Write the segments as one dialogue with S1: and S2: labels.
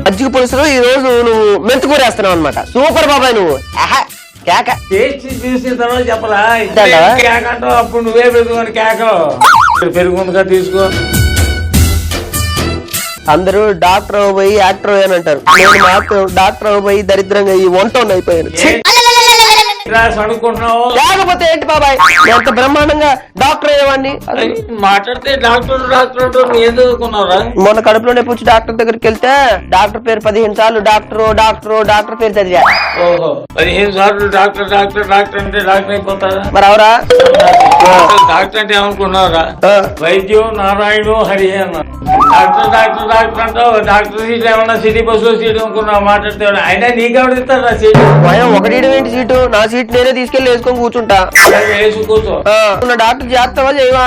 S1: మజ్జిగ పులుసులో ఈ రోజు నువ్వు మెంతుకూర వేస్తున్నావు అనమాట. సూపర్ బాబాయ్ నువ్వు. కేక
S2: చూసిన తర్వాత చెప్పరా కేక అంటావు, అప్పుడు నువ్వే పెరుగుని కేకలు పెరుగుందిగా తీసుకో.
S1: అందరూ డాక్టర్ అవ్వబోయి యాక్టర్ అయ్యాను అంటారు. నేను మాత్రం డాక్టర్ అవ్వబోయి దరిద్రంగా ఈ వంట అయిపోయాను.
S2: అనుకుంటున్నావు
S1: లేకపోతే ఏంటి బాబాయ్, ఎంత బ్రహ్మాండంగా డాక్టర్ అయ్యేవాడిని.
S2: మాట్లాడితే డాక్టర్ డాక్టర్ ఎందుకున్నావురా?
S1: మొన్న కడుపులోనే పూచి డాక్టర్ దగ్గరికి వెళ్తే డాక్టర్ పేరు 15 సార్లు డాక్టర్ పేరు చదివా.
S2: ఓహో 15 సార్లు డాక్టర్ డాక్టర్ డాక్టర్ అంటే డాక్టర్ అయిపోతారా?
S1: మరి అవరా
S2: డాక్టర్ అంటే ఏమనుకున్నావురా? వైద్యం నారాయణ హరి అన్న. డాక్టర్ డాక్టర్ డాక్టర్ అంటావు. డాక్టర్ సీట్ ఏమన్నా సిటీ బస్సులో సీట్ అనుకున్నావు మాట్లాడితే. అయినా నీకెవడిస్తారా సీటు?
S1: ఒకటి ఏంటి సీటు? నా సీట్ నేనే తీసుకెళ్లి వేసుకొని కూర్చుంటా.
S2: కూర్చో.
S1: డాక్టర్ చేస్తావా చేయవా?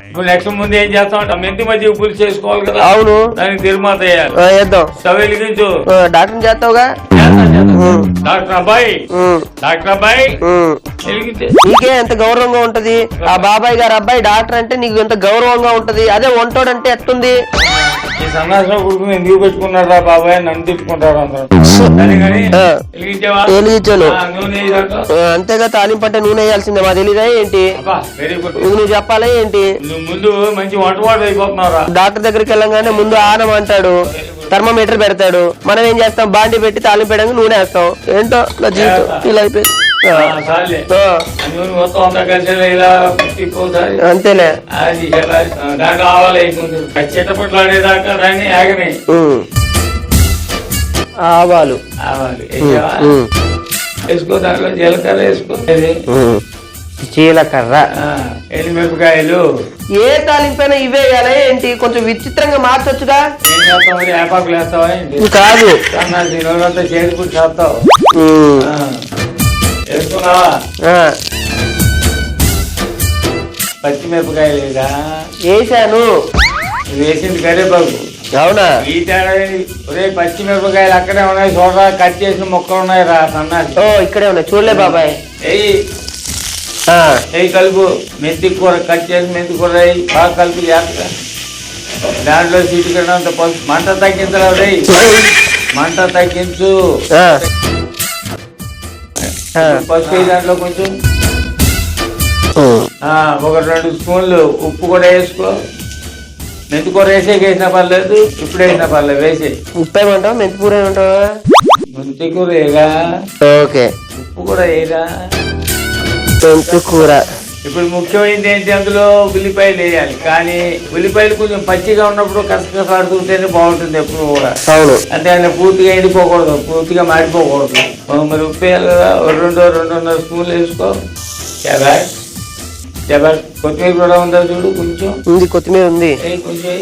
S2: ఇప్పుడు నెక్స్ట్ ముందు ఏం చేస్తామంట? మెంతి మధ్య పులుసు చేసుకోవాలి కదా.
S1: అవును,
S2: దానికి తిరుమత
S1: వేద్దాం.
S2: స్టవ్ వెలిగించు.
S1: డాక్టర్ చేస్తావుగా.
S2: డాక్టర్ అబ్బాయి డాక్టర్ అబ్బాయి
S1: నీకే ఎంత గౌరవంగా ఉంటది. ఆ బాబాయ్ గారు అబ్బాయి డాక్టర్ అంటే నీకు ఎంత గౌరవంగా ఉంటది. అదే వంటోడంటే ఎట్టుంది?
S2: ఈ సన్నాసం కొడుకుని ఎందుకు పెట్టుకున్నారా బాబాయ్? నన్ను తిట్టుకుంటారు అందరూ.
S1: వెలిగించాను అంతేగా. తాలింపంటే నూనె వేయాల్సిందే. మా తెలీదా ఏంటి? నువ్వు చెప్పాలా ఏంటి?
S2: ముందు మంచి వంటవాడు అయిపోతున్నారా?
S1: డాక్టర్ దగ్గరికి వెళ్ళంగానే ముందు ఆనం అంటాడు, థర్మోమీటర్ పెడతాడు. మనం ఏం చేస్తాం? బాండి పెట్టి తాలింపేయడానికి నూనె వేస్తాం. ఏంటో నా జీవితం ఇలా అయిపోయింది. అంతేలే.
S2: చిట్టపట్లాడేదాకా దాన్ని ఆగని.
S1: ఆవాలు
S2: వేసుకో, దాంట్లో జీలకర్ర వేసుకో,
S1: జీలకర్ర,
S2: ఎండుమిరపకాయలు.
S1: ఏ తాలింపైనా ఇవే వేయాలా ఏంటి? కొంచెం విచిత్రంగా మార్చొచ్చుగా.
S2: ఏం చేస్తావు మరి? ఏపాకులు వేస్తావా ఏంటి?
S1: కాదు,
S2: రోజంతా చేరుకుంటూ చేస్తావు. వేసుకున్నావా? పచ్చిమిరపకాయలు లేదా?
S1: వేసాను.
S2: వేసింది కరేపాకు.
S1: అవునా?
S2: ఈ తేడా ఒరే, పచ్చిమిరపకాయలు అక్కడే ఉన్నాయి చూడరా. కట్ చేసిన ముక్కలు ఉన్నాయి రా సన్నాసి.
S1: ఓ ఇక్కడే ఉన్నాయి చూడలే బాబాయ్.
S2: కలుపు. మెంతి కూర కట్ చేసి మెంతి కూర బాగా కలుపు చేస్తా. దాంట్లో చిటికడంత పసుపు. మంట తగ్గించరా? మంట తగ్గించు. పసుపు దాంట్లో కొంచెం ఒక 2 స్పూన్లు ఉప్పు కూడా వేసుకో. మెంతి కూర వేసినా పర్లేదు, ఇప్పుడు వేసినా పర్లేదు. వేసి
S1: ఉప్పు ఏమంటావు? మెంతి కూర ఏమంటావా?
S2: మెంతి కూర వేయగా.
S1: ఓకే, ఉప్పు
S2: కూడా వేయగా.
S1: మెంతి కూర.
S2: ఇప్పుడు ముఖ్యమైనది ఏంటి? అందులో ఉల్లిపాయలు వేయాలి. కానీ ఉల్లిపాయలు కొంచెం పచ్చిగా ఉన్నప్పుడు కసకసాడుతుంటేనే బాగుంటుంది ఎప్పుడు కూడా. అవును, అంటే ఆయన పూర్తిగా ఎండిపోకూడదు, పూర్తిగా మాడిపోకూడదు. మరి ఉప్పు వేయాలి కదా. 2-2.5 స్పూన్లు వేసుకో. కొత్తిమీర కూడా ఉందా చూడు. కొంచెం
S1: ఉంది, కొత్తిమీర ఉంది.
S2: కొంచెం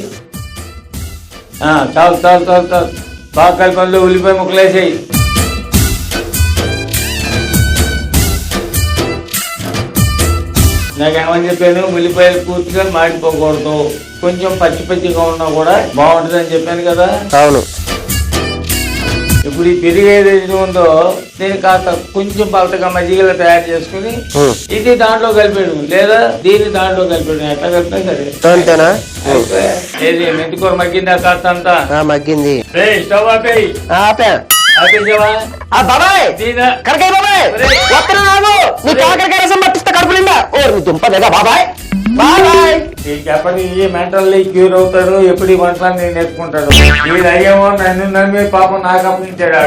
S2: చాలు చాలు చాలు చాలు. బాగా కలిపి అందులో ఉల్లిపాయ ముక్కలు వేసేయి. నాకేమని చెప్పాను? ఉల్లిపాయలు పూర్తిగా మాడిపోకూడదు, కొంచెం పచ్చిగా ఉన్నా కూడా బాగుంటుంది అని చెప్పాను కదా. అవును. ఇప్పుడు ఈ పెరుగు ఏదైతే ఉందో దీన్ని కాస్త కొంచెం పలటగా మజ్జిగలో తయారు చేసుకుని ఇది దాంట్లో కలిపేయడం, లేదా దీన్ని దాంట్లో కలిపేయడం. ఎట్లా కలిపినా సరే. అంతేనా? ఏది మెంతికూర మగ్గిందా? కాస్త అంతా మగ్గింది. స్టవ్ ఆపేయి.
S1: బాబాయ్ కరకాయ బాబాయ్ పట్టిస్తా కడుపు నిండా. ఓ దుంపదేగా బాబాయ్. బాబాయ్
S2: చెప్పండి, ఈ మెంటల్లీ క్యూర్ అవుతాడు. ఎప్పుడు ఈ వంటలు నేను నేర్చుకుంటాడు. వీడు అయ్యేమో నన్ను నమ్మి పాపం నాకు అప్పగించాడు.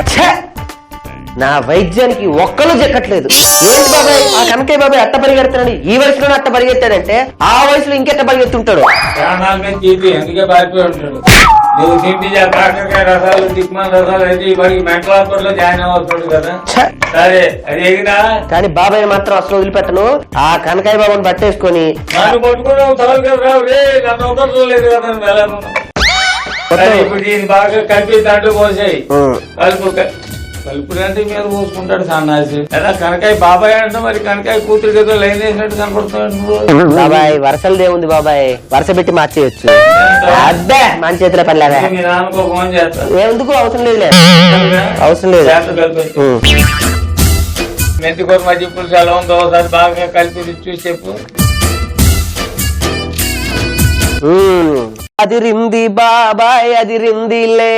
S1: నా వైద్యానికి ఒక్కలు చెక్కట్లేదు. ఏంటి బాబాయ్ ఆ కనకయ్య బాబాయ్ అట్ట పరిగెడుతున్నాడు? ఈ వయసులోనే అట్ట పరిగెత్తాడంటే ఆ వయసులో ఇంకెట్ట పరిగెత్తుంటాడు?
S2: అందుకే పారిపోయి ఉంటాడు. నువ్వు తిండి కాకరకాయ రసాలు, దిక్మాల రసాలు అయితే ఇప్పటికి మెంటల్ హాస్పిటల్ లో జాయిన్ అవుతాడు కదా. సరే అది ఎగినా. కానీ బాబాయ్ మాత్రం అసలు వదిలిపెట్టను. ఆ కనకాయ బాబుని పట్టేసుకొని నన్ను పట్టుకున్నావు తలలు కదా. నన్ను ఒకలేదు కదా. ఇప్పుడు దీన్ని బాగా కలిపి దాంట్లో పోసాయి. కలుపుడు అంటే మీద పోసుకుంటాడు సన్నాసి. ఎలా కనకాయ బాబాయ్ అంటే మరి కనకాయ కూతురు కదా లైన్ వేసినట్టు కనపడుతున్నాడు.
S1: బాబాయ్ వరుసలదే ఉంది బాబాయ్, వరుస పెట్టి మార్చేయచ్చు. అబ్బే మన చేతిలో పని లేదా?
S2: మీ నాన్నకు ఫోన్ చేస్తా.
S1: ఎందుకు అవసరం లేదు, అవసరం లేదు.
S2: మెంతి కూర మజ్జిగ పులుసు ఎలా ఉందో ఒకసారి బాగా కలిపి చూసి చెప్పు.
S1: అది రింది బాబాయ్ అది రిందిలే,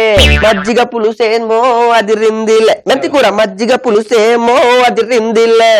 S1: మజ్జిగ పులుసేమో అది రిందిలే, మెంతి కూర మజ్జిగ పులుసేమో అది రిందిలే.